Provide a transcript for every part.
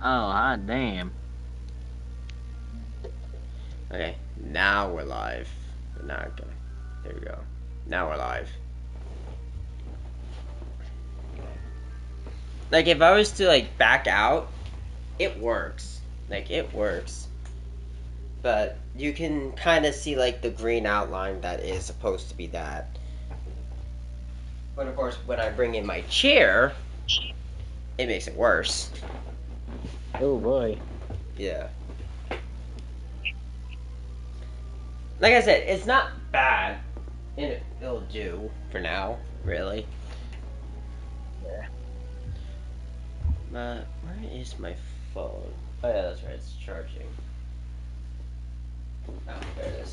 Oh, hot damn. Okay, now we're live. Now, okay. There we go. Now we're live. Like, if I was to, like, back out, it works. Like, it works. But you can kind of see, like, the green outline that is supposed to be that. But, of course, when I bring in my chair, it makes it worse. Oh boy. Yeah. Like I said, it's not bad. It'll do for now, really. Yeah. Where is my phone? Oh yeah, that's right. It's charging. Oh, there it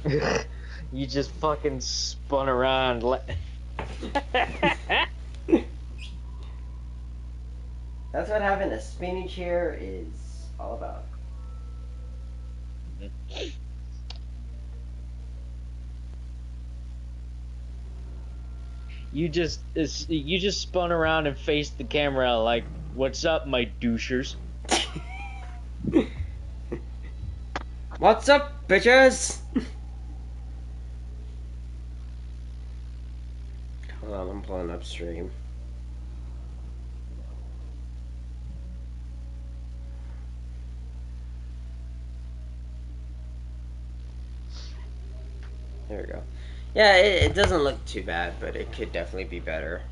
is. You just fucking spun around. That's what having a spinning chair is all about. You just spun around and faced the camera like, "What's up, my douchers?" What's up, bitches? Hold on, I'm pulling upstream. There we go. Yeah, it doesn't look too bad, but it could definitely be better.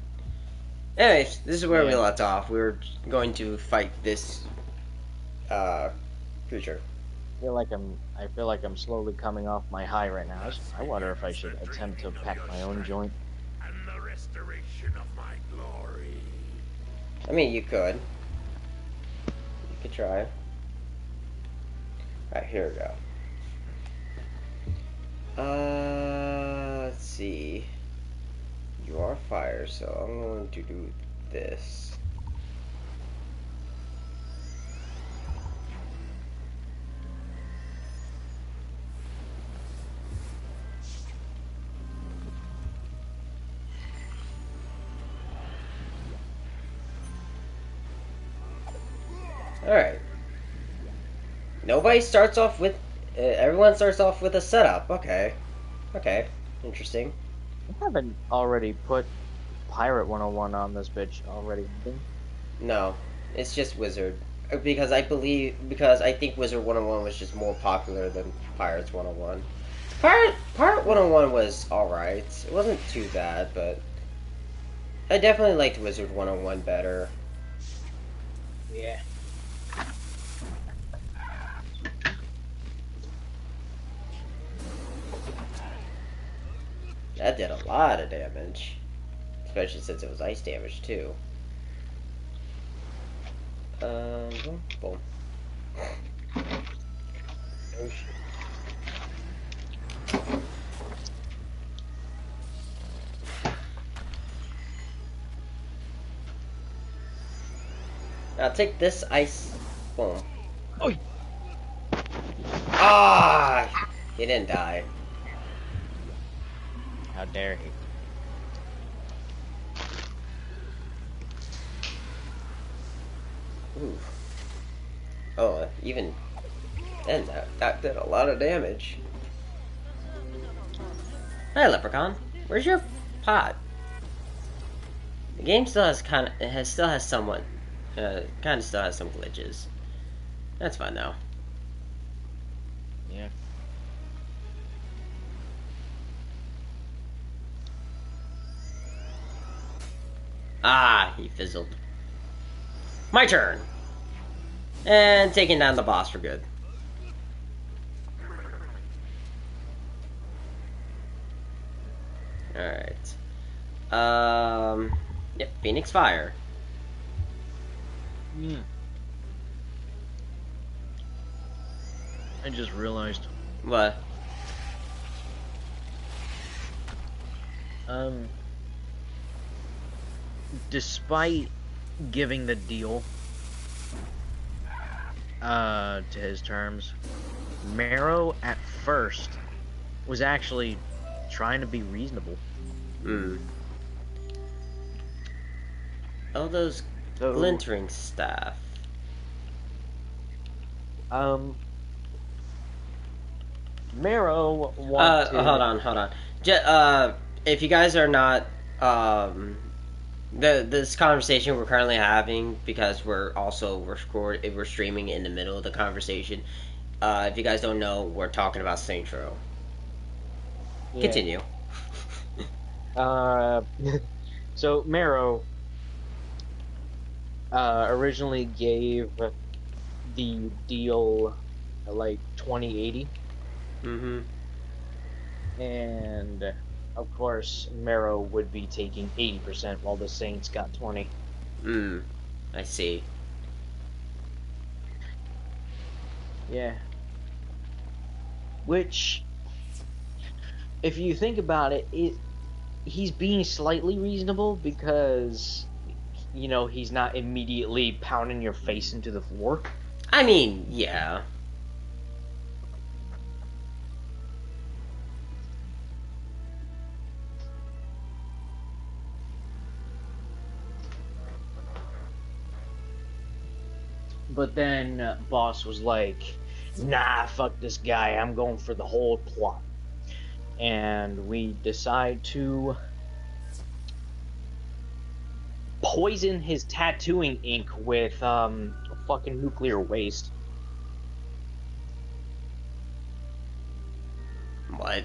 Anyways, this is where we left off. We were going to fight this creature. I feel like I'm slowly coming off my high right now. I wonder if I should attempt to pack my own joint. And the restoration of my glory. I mean, you could. You could try. Alright, here we go. Let's see. You are fire, so I'm going to do this. Alright. Nobody starts off with... everyone starts off with a setup. Okay. Okay. Interesting. I haven't already put Pirate 101 on this bitch already. No. It's just Wizard. Because I think Wizard 101 was just more popular than Pirates 101. Pirate 101 was alright. It wasn't too bad, but... I definitely liked Wizard 101 better. Yeah. That did a lot of damage. Especially since it was ice damage, too. Boom, boom. Oh shit. Now take this ice. Boom. Oh. Ah! He didn't die. How dare he? Ooh. Oh, even then, that did a lot of damage. Hi, Leprechaun. Where's your pot? The game still has kind of still has some glitches. That's fine though. Yeah. Ah, he fizzled. My turn. And taking down the boss for good. Alright. Yep, Phoenix Fire. I just realized. What? Despite giving the deal to his terms, Marrow at first was actually trying to be reasonable. All those So, Splintering staff. um, Marrow wanted. Hold on. If you guys are not, this conversation we're currently having, because we're streaming in the middle of the conversation. If you guys don't know, we're talking about Saints Row. Yeah. Continue. So Marrow originally gave the deal like 20/80, Mm-hmm. and of course Marrow would be taking 80% while the Saints got 20. I see. Yeah. Which, if you think about it, he's being slightly reasonable because, you know, he's not immediately pounding your face into the floor. I mean, yeah. But then Boss was like, nah, fuck this guy, I'm going for the whole plot. And we decide to poison his tattooing ink with fucking nuclear waste. What?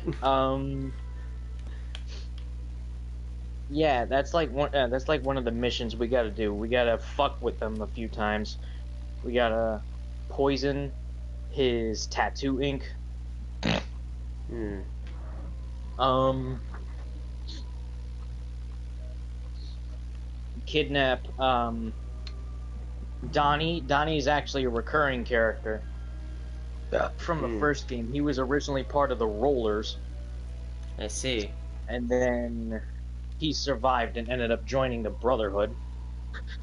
Yeah, that's like one of the missions we gotta do. We gotta fuck with them a few times. We gotta poison his tattoo ink. Kidnap Donnie. Donnie is actually a recurring character from the first game. He was originally part of the Rollers. I see. And then he survived and ended up joining the Brotherhood,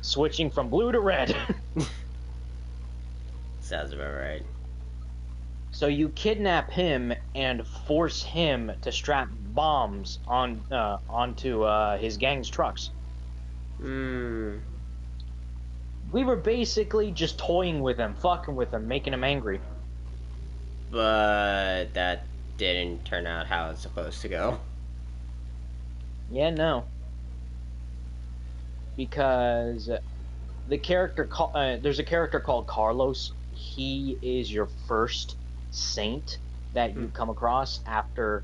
switching from blue to red. Sounds about right. So you kidnap him and force him to strap bombs onto his gang's trucks. We were basically just toying with him, fucking with him, making him angry. But that didn't turn out how it's supposed to go. Yeah, no. Because the character there's a character called Carlos. He is your first saint that you come across after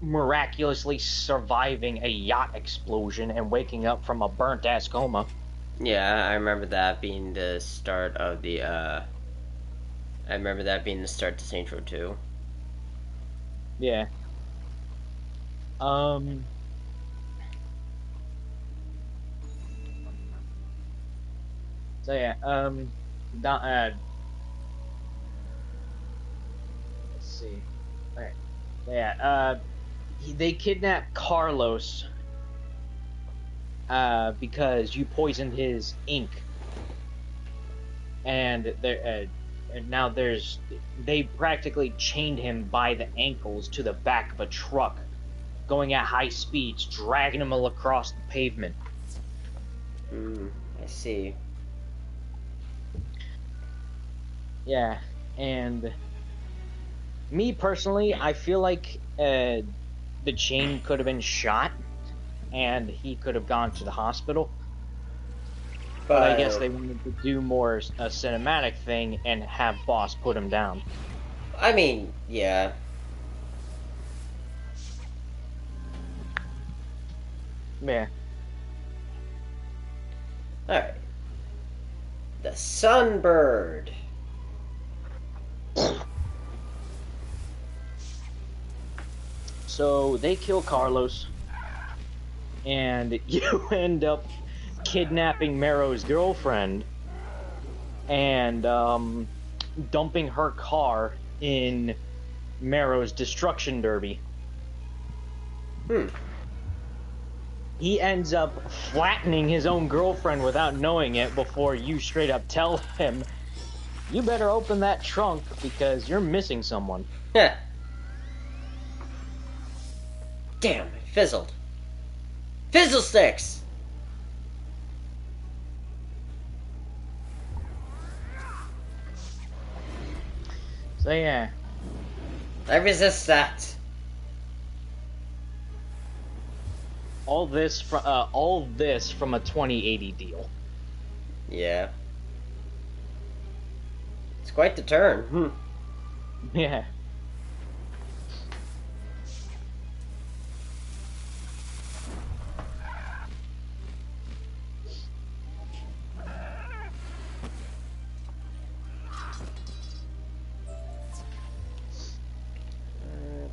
miraculously surviving a yacht explosion and waking up from a burnt ass coma. Yeah, I remember that being the start of the to Saints Row 2. Yeah. So yeah, let's see. Alright. Yeah, they kidnapped Carlos because you poisoned his ink. And now they practically chained him by the ankles to the back of a truck, going at high speeds, dragging him across the pavement. I see. Yeah, and me personally, I feel like the chain could have been shot, and he could have gone to the hospital. But I guess they wanted to do more a cinematic thing and have Boss put him down. I mean, yeah. Yeah. Alright. The Sunbird. So they kill Carlos, and you end up kidnapping Marrow's girlfriend and dumping her car in Marrow's destruction derby. He ends up flattening his own girlfriend without knowing it before you straight up tell him, you better open that trunk because you're missing someone. Heh. Damn, it fizzled. Fizzle sticks! So yeah, I resist that. all this from a 2080 deal. Yeah. It's quite the turn. Yeah.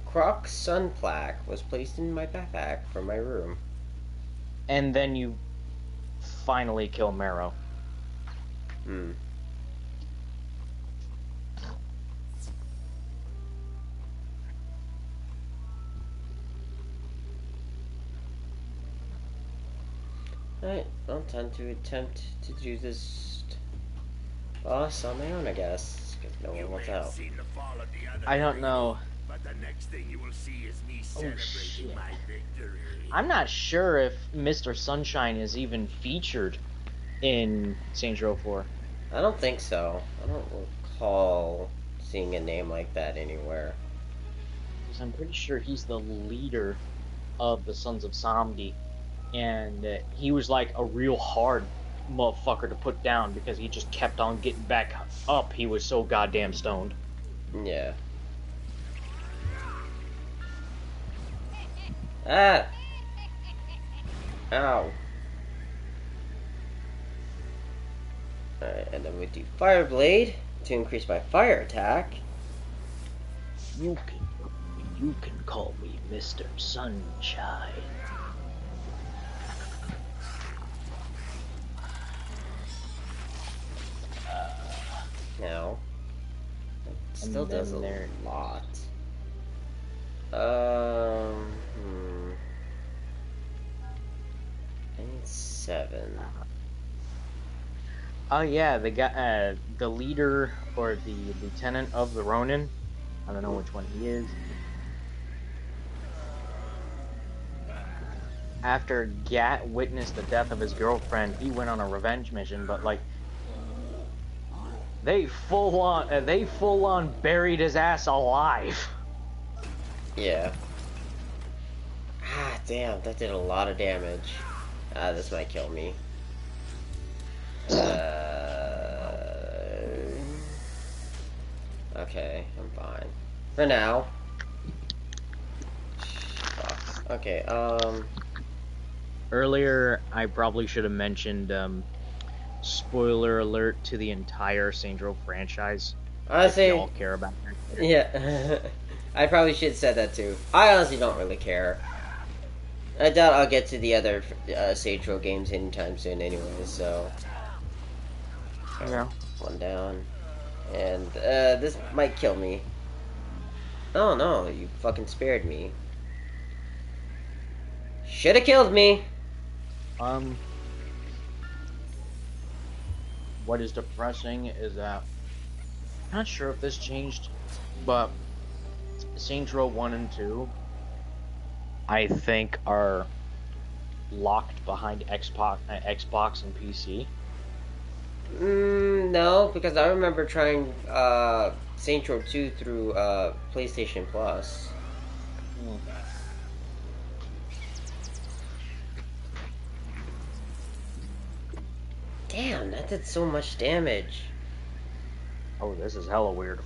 Croc sun plaque was placed in my backpack from my room. And then you finally kill Marrow. Alright, I'll time to attempt to do this boss on my own, I guess, because no one wants out. I don't know. But the next thing you will see is me celebrating my victory. I'm not sure if Mr. Sunshine is even featured in Saints Row 4. I don't think so. I don't recall seeing a name like that anywhere. Because I'm pretty sure he's the leader of the Sons of Samdi. And he was like a real hard motherfucker to put down because he just kept on getting back up. He was so goddamn stoned. Yeah. Ah! Ow. Alright, and then we do Fire Blade to increase my fire attack. You can call me Mr. Sunshine. Now. It And still then does a there- lot. I need 7. Oh yeah, the guy, the leader or the lieutenant of the Ronin. I don't know which one he is. After Gat witnessed the death of his girlfriend, he went on a revenge mission, but like they full on buried his ass alive. Yeah. Ah, damn, that did a lot of damage. Ah, this might kill me. Okay, I'm fine. For now. Fuck. Okay, Earlier, I probably should have mentioned spoiler alert to the entire Saints Row franchise. honestly, If y'all care about that. yeah. I probably should have said that too. I honestly don't really care. I doubt I'll get to the other Saints Row games anytime soon anyways, so... Yeah. One down. And, this might kill me. Oh no, you fucking spared me. Should've killed me! What is depressing is that I'm not sure if this changed, but Saints Row 1 and 2 I think are locked behind Xbox and PC. No, because I remember trying, Saints Row 2 through, PlayStation Plus. Damn, that did so much damage. Oh, this is hella weird.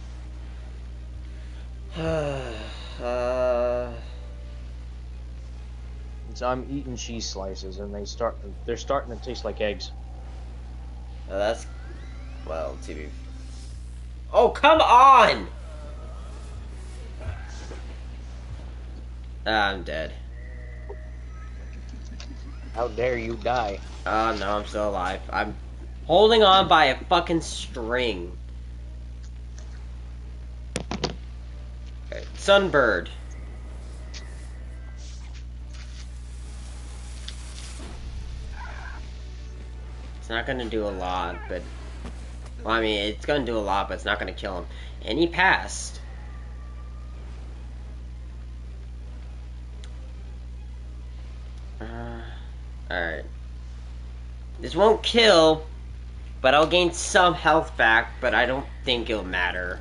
So I'm eating cheese slices and they're starting to taste like eggs. That's... well, TV. Oh, come on! I'm dead. How dare you die? Oh, no, I'm still alive. I'm holding on by a fucking string. Okay, Sunbird. It's not gonna do a lot, but... well, I mean, it's gonna do a lot, but it's not gonna kill him. And he passed. Alright. This won't kill, but I'll gain some health back, but I don't think it'll matter.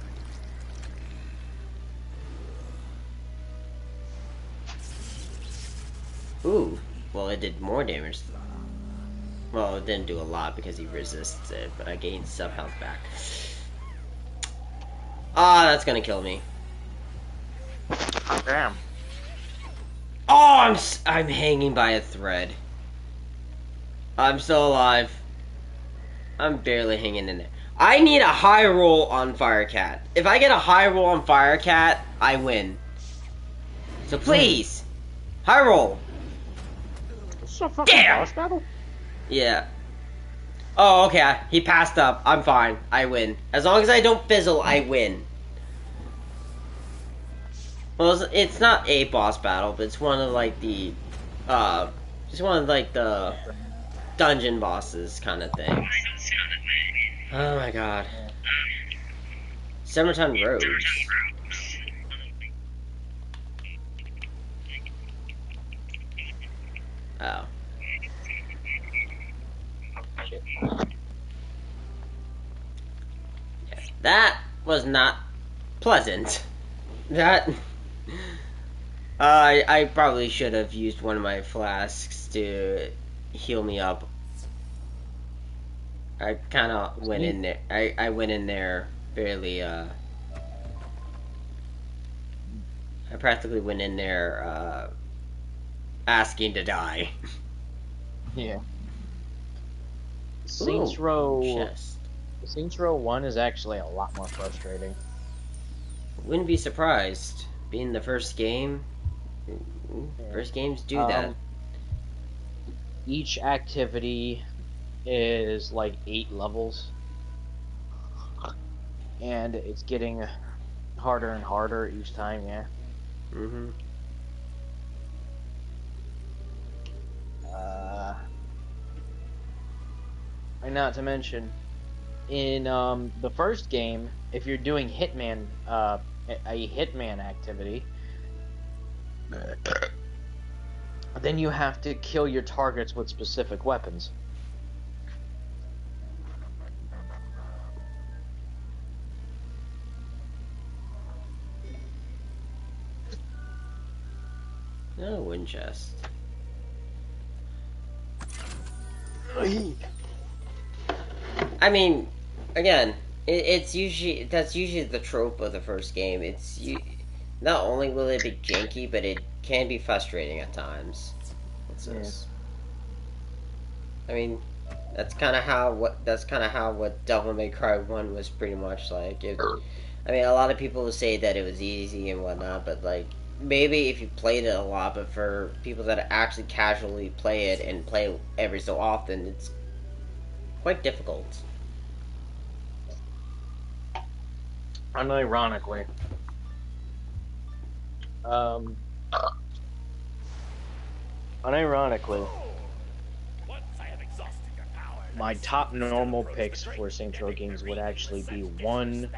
Ooh, well, it did more damage. Well, it didn't do a lot because he resists it, but I gained some health back. Ah, that's gonna kill me. Damn. Oh, I'm hanging by a thread. I'm still alive. I'm barely hanging in there. I need a high roll on Firecat. If I get a high roll on Firecat, I win. So please, high roll. It's a fucking Damn! boss battle? Yeah. Oh, okay. He passed up. I'm fine. I win. As long as I don't fizzle, I win. Well, it's not a boss battle, but it's one of like the, just one of like the dungeon bosses kind of thing. Oh my god. Summertime Roads. Oh. Yes, that was not pleasant. That... I probably should have used one of my flasks to heal me up. I kind of went in there. I went in there fairly, I practically went in there, asking to die. Yeah. Saints Row... Chest. Saints Row 1 is actually a lot more frustrating. Wouldn't be surprised. Being the first game, first games do that. Each activity is like 8 levels. And it's getting harder and harder each time, yeah. Mm-hmm. And not to mention, in the first game, if you're doing Hitman, a Hitman activity, then you have to kill your targets with specific weapons. No, wind chest. I mean, again, that's usually the trope of the first game. Not only will it be janky, but it can be frustrating at times. What's this? I mean, that's kind of how what Devil May Cry 1 was pretty much like. I mean, a lot of people will say that it was easy and whatnot, but like maybe if you played it a lot, but for people that actually casually play it and play every so often, it's quite difficult. Unironically. Unironically, my top normal picks for Saints Row games would actually be 1.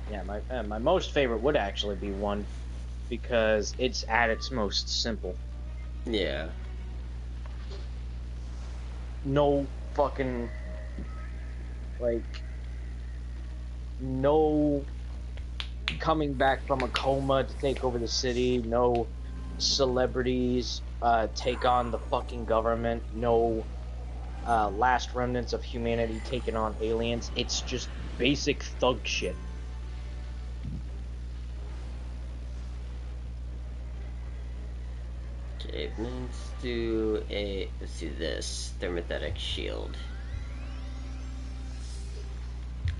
Yeah, my most favorite would actually be 1 because it's at its most simple. Yeah. No fucking, like, no coming back from a coma to take over the city, no celebrities take on the fucking government, no last remnants of humanity taking on aliens. It's just basic thug shit. Okay, let's do this thermothetic shield.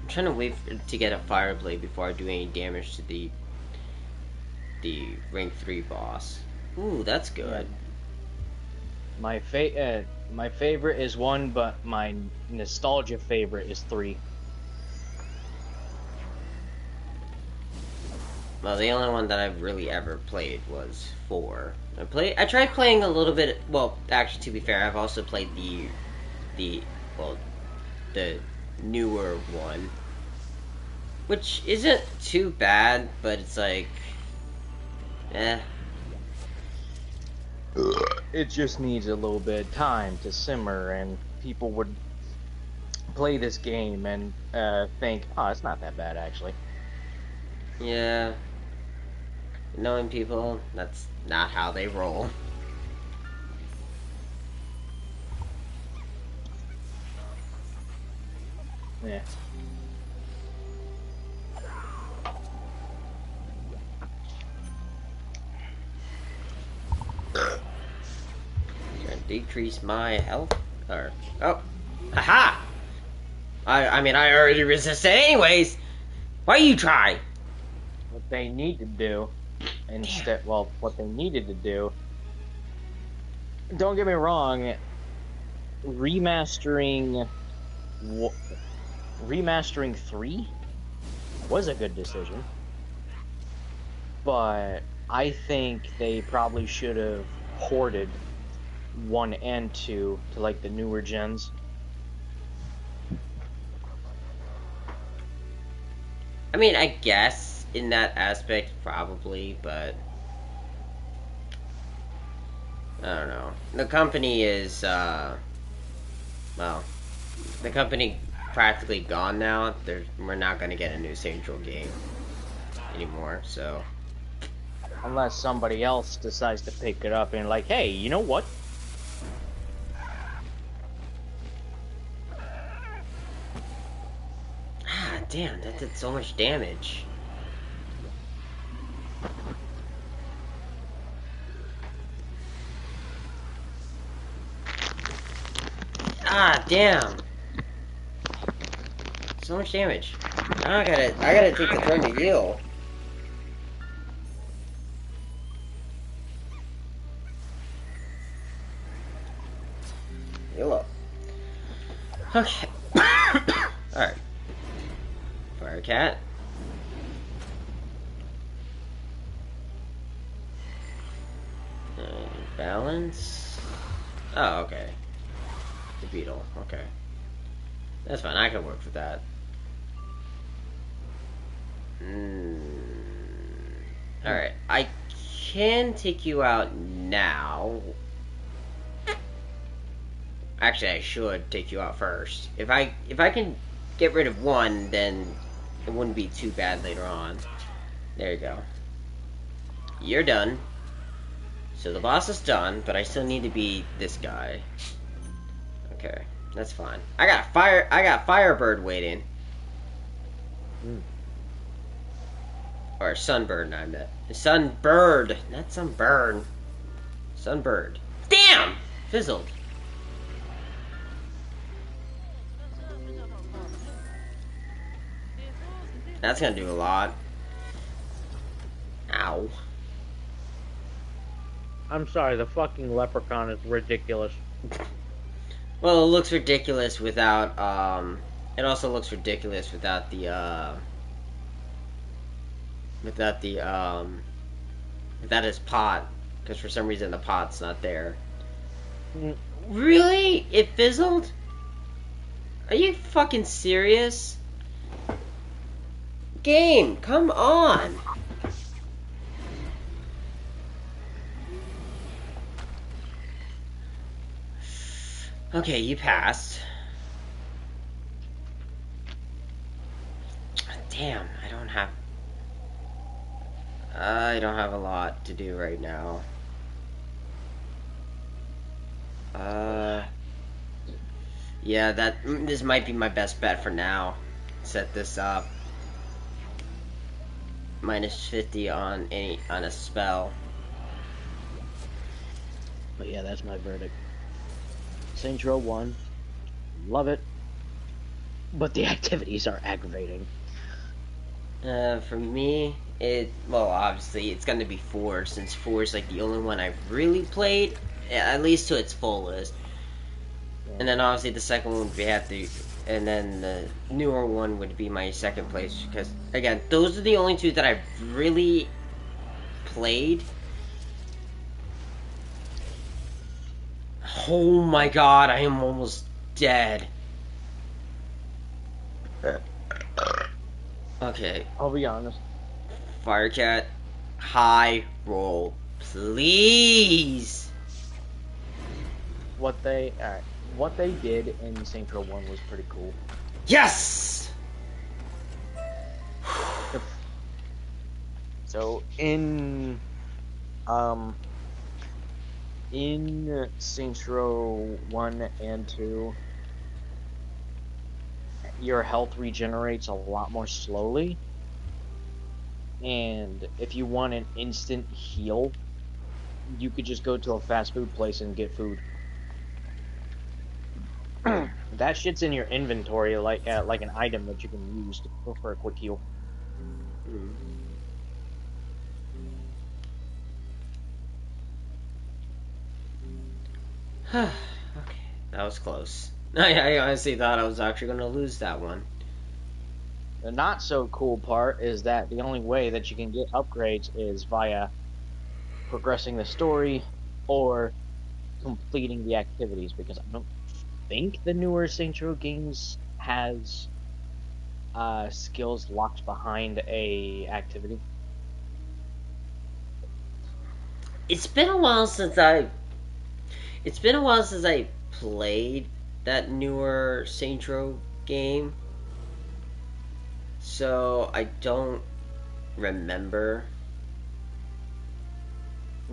I'm trying to wait to get a fire blade before I do any damage to the rank 3 boss. Ooh, that's good. My favorite is 1, but my nostalgia favorite is 3. Well, the only one that I've really ever played was 4. I tried playing a little bit. Well, actually, to be fair, I've also played the newer one, which isn't too bad, but it's like, It just needs a little bit of time to simmer, and people would play this game and think, oh, it's not that bad, actually. Yeah. Knowing people, that's not how they roll. Yeah. Gonna decrease my health, or oh, haha! I mean, I already resisted anyways. Why you try? What they need to do, instead, well, what they needed to do. Don't get me wrong. Remastering Remastering 3 was a good decision, but I think they probably should have ported 1 and 2 to like the newer gens. I mean, I guess in that aspect, probably, but I don't know. The company is, well, the company practically gone now. We're not going to get a new Saints Row game anymore, so. Unless somebody else decides to pick it up and like, hey, you know what? Ah, damn, that did so much damage. Ah, damn. So much damage. Now I gotta take the turn to heal. Heal up. Okay. Alright. Fire cat. Balance. Oh, okay. The beetle. Okay. That's fine. I can work with that. Alright. I can take you out now. Actually, I should take you out first. If I can get rid of one, then it wouldn't be too bad later on. There you go. You're done. So the boss is done, but I still need to beat this guy. Okay, that's fine. I got Firebird waiting. Or Sunbird, I meant. Sunbird, not Sunburn. Sunbird. Damn! Fizzled. That's gonna do a lot. Ow. I'm sorry, the fucking leprechaun is ridiculous. Well, it looks ridiculous without, it also looks ridiculous without his pot. Because for some reason the pot's not there. Really? It fizzled? Are you fucking serious? Game, come on! Okay, you passed. Damn, I don't have a lot to do right now. Yeah, this might be my best bet for now. Set this up. Minus 50 on a spell. But yeah, that's my verdict. Saints Row 1, love it, but the activities are aggravating. For me, well, obviously, it's gonna be 4, since 4 is like the only one I've really played, at least to its fullest. Yeah. And then obviously the second one would and then the newer one would be my second place, because, again, those are the only two that I've really played. Oh my god, I am almost dead. Okay. I'll be honest. Firecat, high roll, please. What they did in Saints Row 1 was pretty cool. Yes! So um in Saints Row 1 and 2, your health regenerates a lot more slowly. And if you want an instant heal, you could just go to a fast food place and get food. That shit's in your inventory like an item that you can use for a quick heal. Okay, that was close. I honestly thought I was actually going to lose that one. The not so cool part is that the only way that you can get upgrades is via progressing the story or completing the activities, because I don't think the newer Saints Row games has skills locked behind a activity. It's been a while since I played that newer Saints Row game, so I don't remember.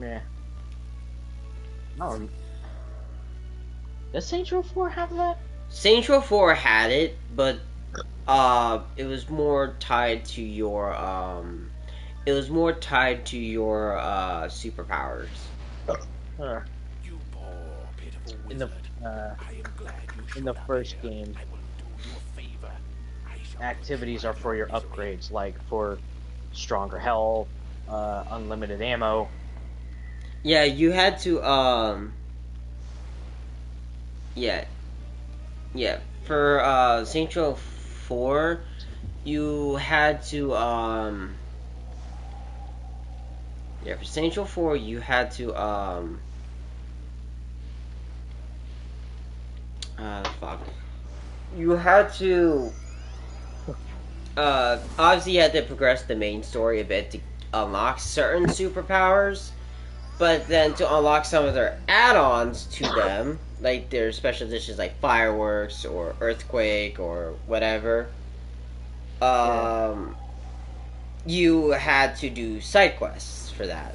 Yeah. No. Does Saints Row 4 have that? Saints Row 4 had it, but it was more tied to your superpowers. You poor, pitiful In the wizard. I am glad you in showed the up first here. game, I will do you a favor. I shall activities are provide for your misery. upgrades, like for stronger health, unlimited ammo. Yeah, you had to yeah, yeah. For Saints Row 4, you had to yeah, for Saints Row 4 you had to fuck. You had to obviously you had to progress the main story a bit to unlock certain superpowers, but then to unlock some of their add-ons to them, like their special editions like fireworks or earthquake or whatever, um, you had to do side quests for that.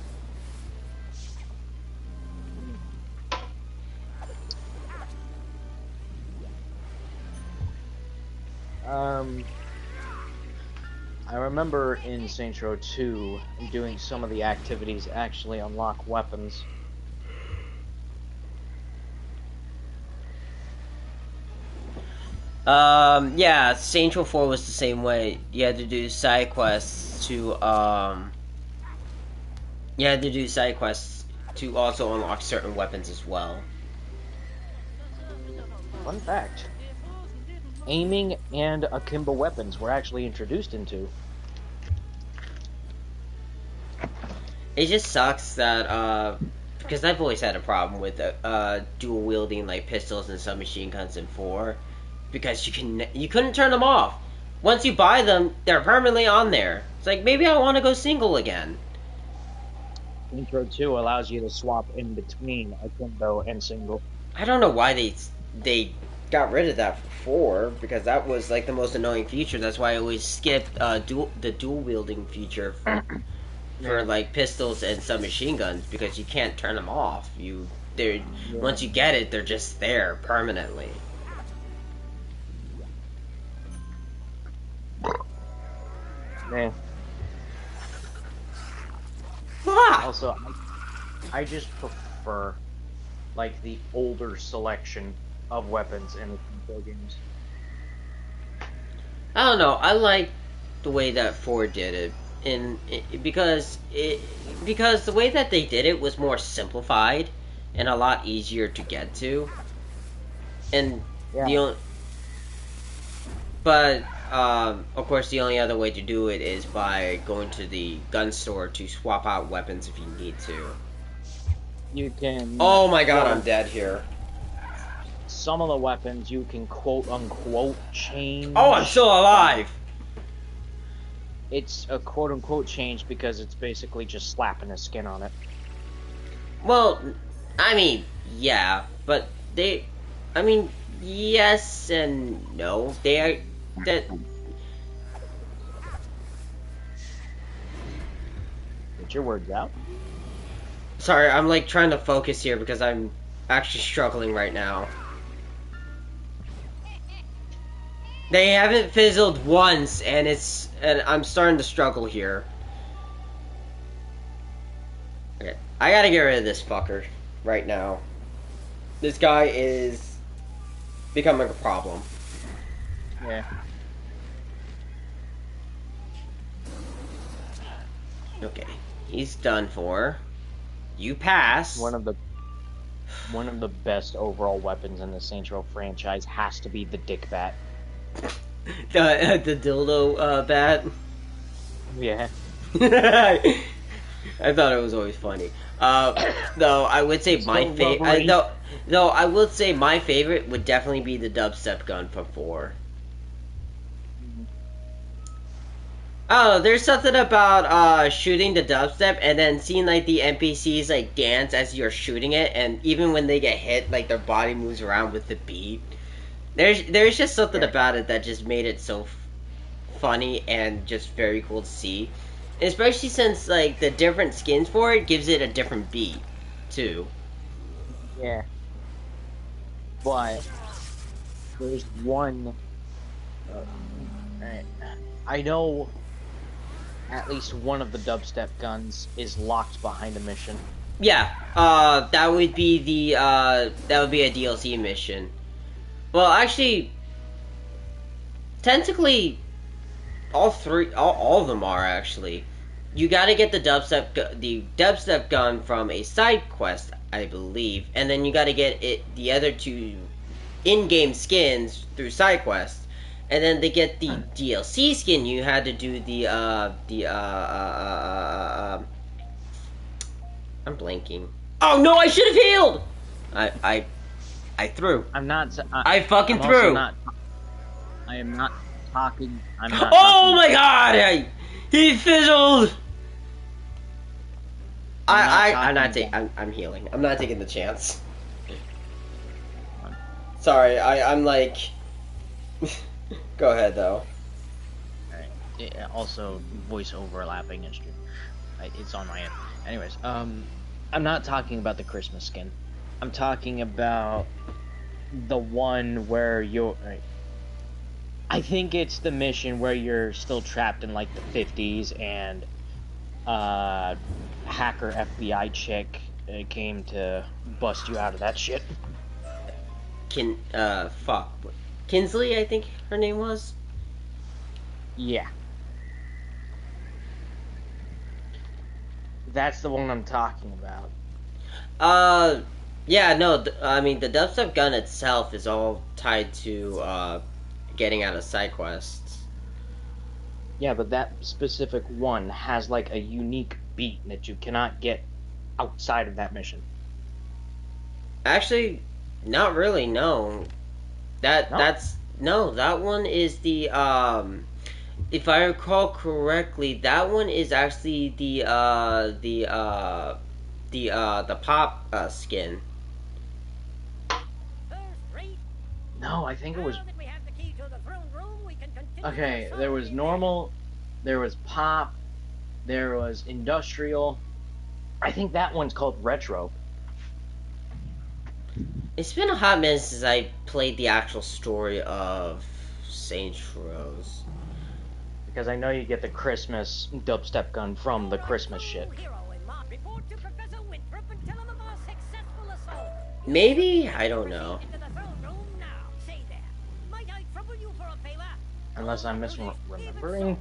Um, I remember in Saints Row 2 doing some of the activities actually unlock weapons. Yeah, Saints Row 4 was the same way. You had to do side quests to you had to do side quests to also unlock certain weapons as well. Fun fact: aiming and akimbo weapons were actually introduced into. It just sucks that because I've always had a problem with dual wielding like pistols and submachine guns in 4, because you couldn't turn them off. Once you buy them, they're permanently on there. It's like, maybe I want to go single again. Saints Row 2 allows you to swap in between akimbo and single. I don't know why they got rid of that for 4, because that was like the most annoying feature. That's why I always skipped the dual wielding feature for like pistols and submachine guns, because you can't turn them off. Once you get it, they're just there permanently. Man. Ah! Also, I just prefer like the older selection of weapons in the video games. I don't know. I like the way that 4 did it, because the way that they did it was more simplified and a lot easier to get to. And the only, but of course, the only other way to do it is by going to the gun store to swap out weapons if you need to. You can. Oh my god, I'm dead here. Some of the weapons you can quote unquote change. Oh, I'm still alive! It's a quote unquote change because it's basically just slapping a skin on it. Well, I mean, yeah, but yes and no. They are, that Get your words out. Sorry, I'm like trying to focus here because I'm actually struggling right now. They haven't fizzled once, and I'm starting to struggle here. Okay, I gotta get rid of this fucker right now. This guy is becoming a problem. Yeah. Okay, he's done for. You pass. One of the best overall weapons in the Saints Row franchise has to be the dick bat. the dildo bat. Yeah. I thought it was always funny. Though I would say my favorite. Though I would say my favorite would definitely be the dubstep gun from 4. Oh, there's something about shooting the dubstep and then seeing like the NPCs like dance as you're shooting it, and even when they get hit, like their body moves around with the beat. There's just something about it that just made it so funny and just very cool to see, especially since like the different skins for it gives it a different beat too. Yeah. But there's one. I know at least one of the dubstep guns is locked behind a mission. Yeah, that would be a DLC mission. Well, actually, technically, all of them are actually. You got to get the dubstep gun from a side quest, I believe, and then you got to get the other 2 in-game skins through side quests. And then to get the DLC skin, you had to do I'm blanking. Oh no, I should have healed! I threw. I fucking threw! I am not talking. Oh my god! He fizzled! I'm healing. I'm not taking the chance. Sorry, I'm like... Go ahead, though. Alright. Yeah, also, voice overlapping is it's on my end. Anyways, I'm not talking about the Christmas skin. I'm talking about the one where you're... I think it's the mission where you're still trapped in, like, the 50s, and, hacker FBI chick came to bust you out of that shit. Fuck. Kinsley, I think her name was? Yeah. That's the one I'm talking about. Yeah, no, I mean, the dubstep gun itself is all tied to, getting out of side quests. Yeah, but that specific one has, like, a unique beat that you cannot get outside of that mission. Actually, not really, no. That one is the, if I recall correctly, that one is actually the pop, skin. No, I think it was... Okay, there was normal, there was pop, there was industrial. I think that one's called retro. It's been a hot minute since I played the actual story of Saints Row. Because I know you get the Christmas dubstep gun from the Christmas shit. Maybe? I don't know. Unless I'm misremembering.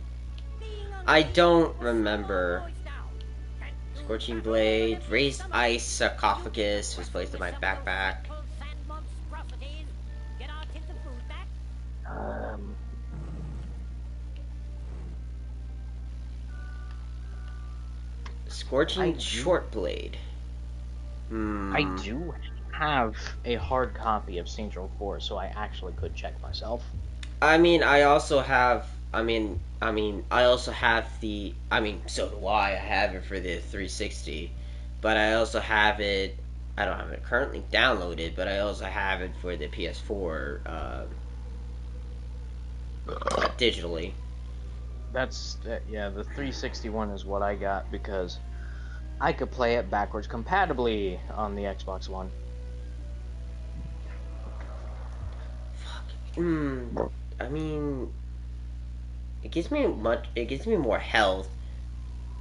I don't remember. Scorching Blade, Raised Ice Sarcophagus was placed in my backpack. Scorching Short Blade. I do have a hard copy of Saints Row 4, so I actually could check myself. I mean, I also have. I also have the. So do I. I have it for the 360, but I also have it. I don't have it currently downloaded, but I also have it for the PS4 digitally. The 361 is what I got because I could play it backwards compatibly on the Xbox One. I mean, it gives me more health,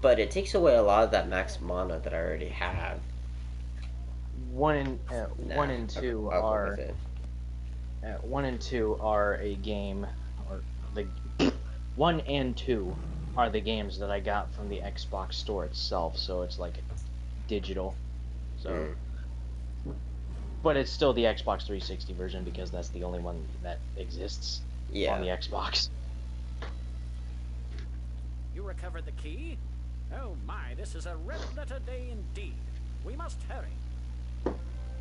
but it takes away a lot of that max mana that I already have. One and two I'll go are with it. 1 and 2 are a game, or the 1 and 2 are the games that I got from the Xbox store itself, so it's like digital. So, but it's still the Xbox 360 version because that's the only one that exists on the Xbox. You recovered the key? Oh my, this is a red letter day indeed. We must hurry.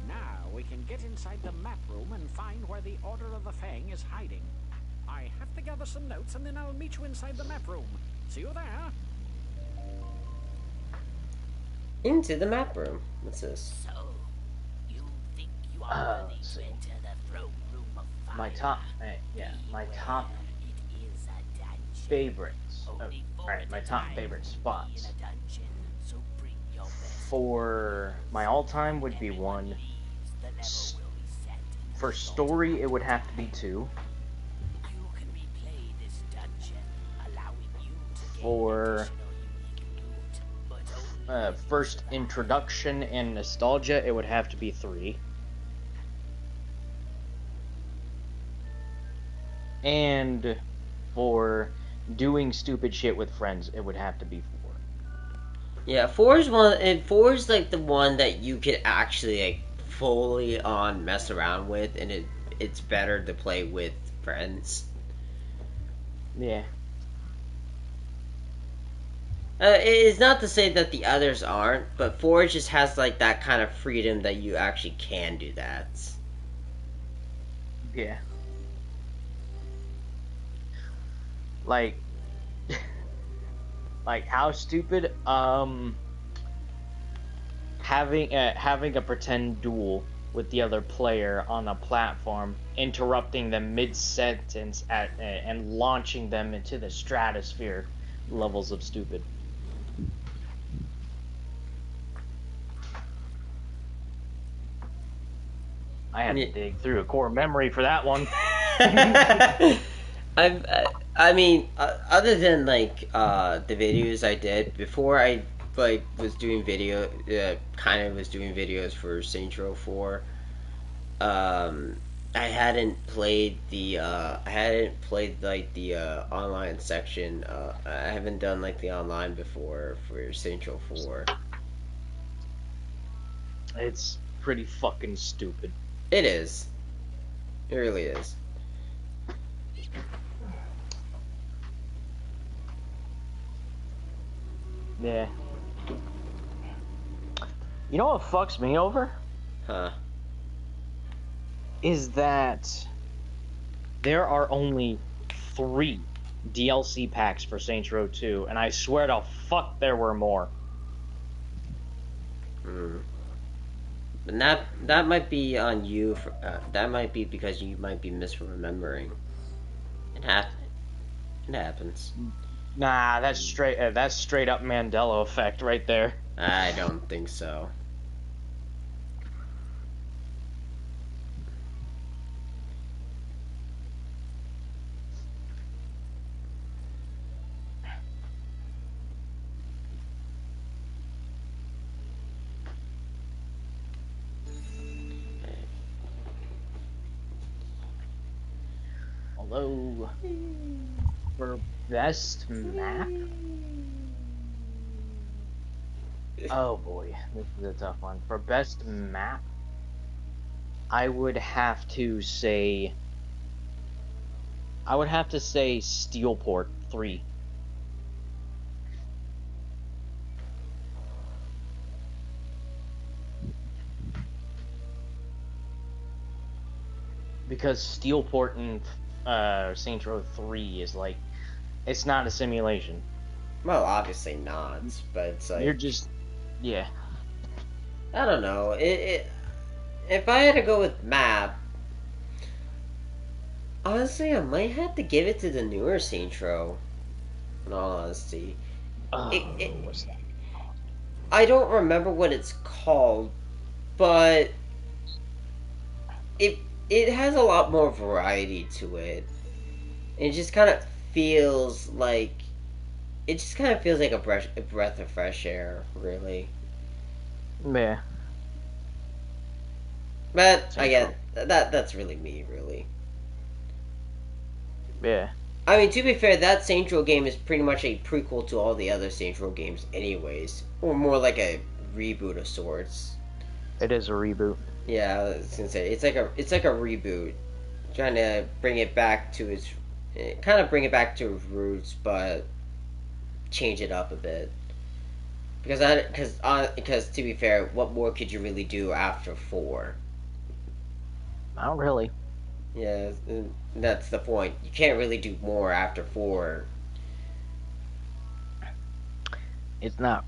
Now we can get inside the map room and find where the Order of the Fang is hiding. I have to gather some notes and then I'll meet you inside the map room. See you there. Into the map room. What's this? So, you think you are worthy to enter the throne room of fire? My top It is a dungeon. favorites. Only four Alright, at my a top time favorite will be spots. in a dungeon, so bring your best. For my all-time would be Everyone 1. leaves, the level will reset, and For the story, it would have to be 2. You can replay this dungeon, allowing you to gain For additional unique loot, but only first introduction and nostalgia, it would have to be 3. And for doing stupid shit with friends, it would have to be 4. Yeah, 4 is one, and 4 is like the one that you could actually like fully on mess around with, and it's better to play with friends. Yeah. It is not to say that the others aren't, but 4 just has like that kind of freedom that you actually can do that. Yeah. Like, like how stupid? Having a pretend duel with the other player on a platform, interrupting them mid-sentence and launching them into the stratosphere levels of stupid. I had to dig through a core memory for that one. I mean, other than like the videos I did before, I like was doing videos for Saints Row 4. I hadn't played like the online section. I haven't done like the online before for Saints Row 4. It's pretty fucking stupid. It is. It really is. Yeah. You know what fucks me over? Huh. Is that there are only 3 DLC packs for Saints Row 2, and I swear to fuck there were more. And that might be on you. That might be because you might be misremembering. It happens. Nah, that's straight up Mandela effect right there. I don't think so. Although, for best map? Oh boy, this is a tough one. For best map, I would have to say Steelport 3. Because Steelport and Saints Row 3 is like, it's not a simulation. Well, obviously not, but it's like You're just, yeah. I don't know. If I had to go with map, honestly, I might have to give it to the newer Saints Row. In all honesty, What's that? I don't remember what it's called, but it it has a lot more variety to it. It just kind of feels like a breath of fresh air, really. Yeah. But Central. again, that's really me, really. Yeah. I mean, to be fair, that Saints Row game is pretty much a prequel to all the other Saints Row games, anyways, or more like a reboot of sorts. It is a reboot. Yeah, I was gonna say it's like a reboot, trying to bring it back to its kind of bring it back to its roots, but change it up a bit. Because to be fair, what more could you really do after 4? Not really. Yeah, that's the point. You can't really do more after 4. It's not.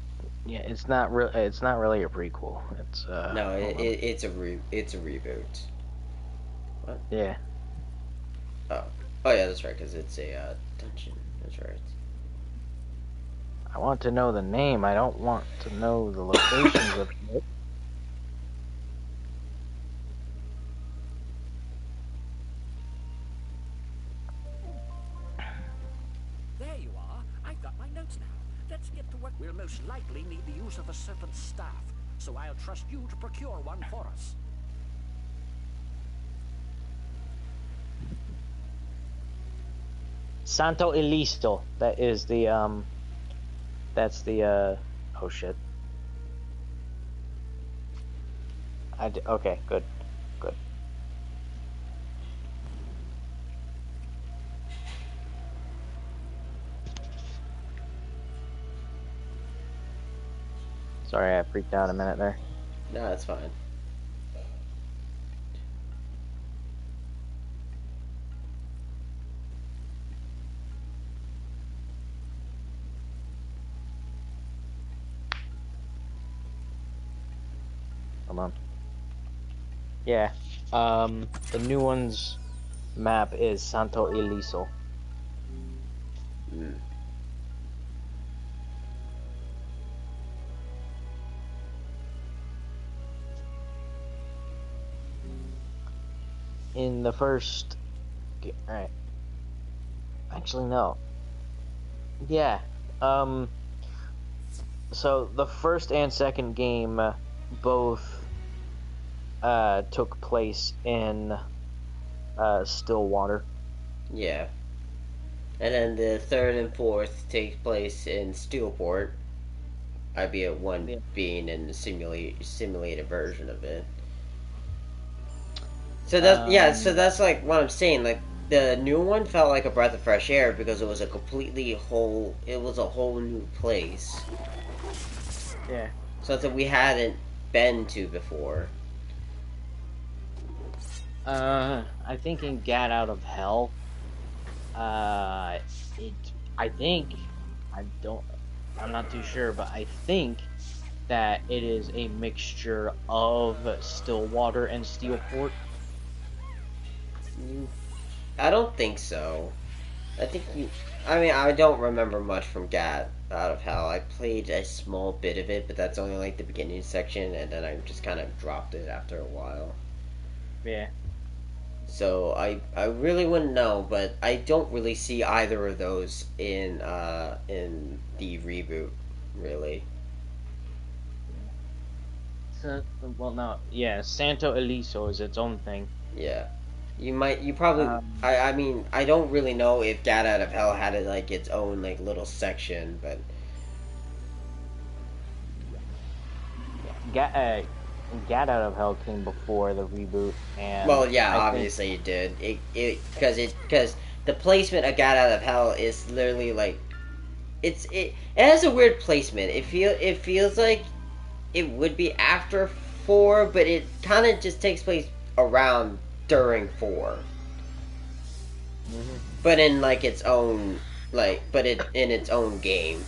Yeah, it's not real. It's not really a prequel. It's No, hold on. it's a reboot. Yeah. Oh, oh yeah, that's right. Because it's a dungeon. That's right. I want to know the name. I don't want to know the locations of it. There you are. I've got my notes now. Let's get to work. We'll most likely need the use of a serpent's staff, so I'll trust you to procure one for us. Santo Elisto. That is the That's the Oh shit. Okay. Good. Good. Sorry, I freaked out a minute there. No, that's fine. Hold on. Yeah. The new one's map is Santo Eliso. Mm. In the first... Alright. Actually, no. Yeah. So, the first and second game both took place in Stillwater. Yeah. And then the third and fourth takes place in Steelport, albeit one Yeah. being in the simulated version of it. So that's like what I'm saying. Like the new one felt like a breath of fresh air because it was a whole new place. Yeah. Something we hadn't been to before. I think in Gat Out of Hell, I think, I'm not too sure, but I think that it is a mixture of Stillwater and Steelport. I don't think so. I mean, I don't remember much from Gat Out of Hell. I played a small bit of it, but that's only like the beginning section, and then I just kind of dropped it after a while. Yeah. So I really wouldn't know, but I don't really see either of those in the reboot, really. Well, no, yeah, Santo Eliso is its own thing. Yeah. You probably, I mean, I don't really know if Gat Out of Hell had like its own like little section, but Gat Out of Hell came before the reboot, and well, yeah, I think- obviously it did. Because the placement of Gat Out of Hell is literally like, it has a weird placement. It feels like it would be after 4, but it kind of just takes place around during 4. But in like its own in its own game.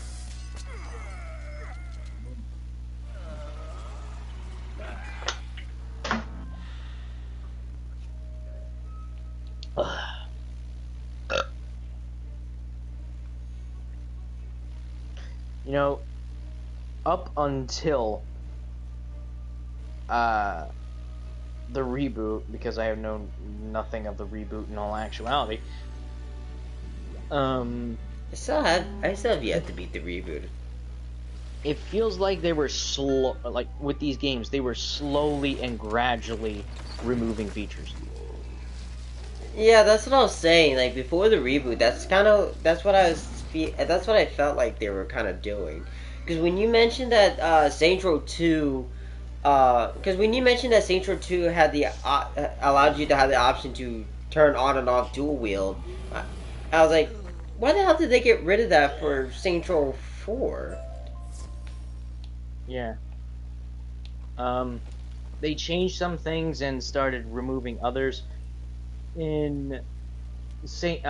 You know, up until uh, the reboot, because I have known nothing of the reboot in all actuality. I still have yet to beat the reboot. It feels like they were slow, like with these games, they were slowly and gradually removing features. Yeah, that's what I was saying. Like before the reboot, that's what I felt like they were kind of doing. Because when you mentioned that Saints Row 2, because when you mentioned that Saints Row 2 had the allowed you to have the option to turn on and off dual wield, I was like, why the hell did they get rid of that for Saints Row 4? Yeah. They changed some things and started removing others. In Saints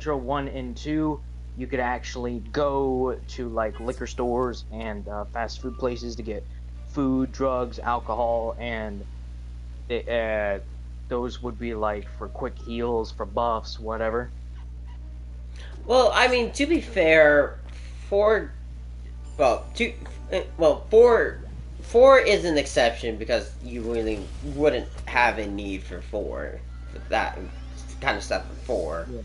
Row 1 and 2, you could actually go to like liquor stores and fast food places to get food, drugs, alcohol, and those would be like for quick heals, for buffs, whatever. Well, I mean, to be fair, four, well, two, well, four is an exception because you really wouldn't have a need for that kind of stuff for four. Yeah.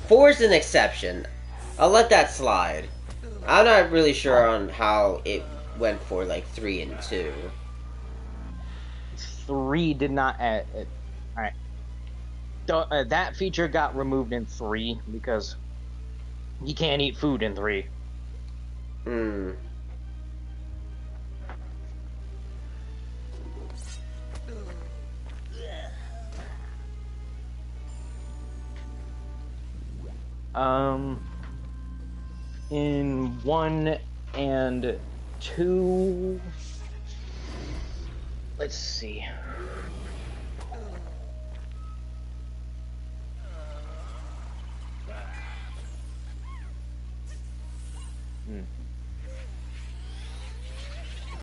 Four is an exception. I'll let that slide. I'm not really sure on how it went for like 3 and 2. 3 did not. All right. That feature got removed in 3 because you can't eat food in 3. Hmm. In 1 and 2, let's see.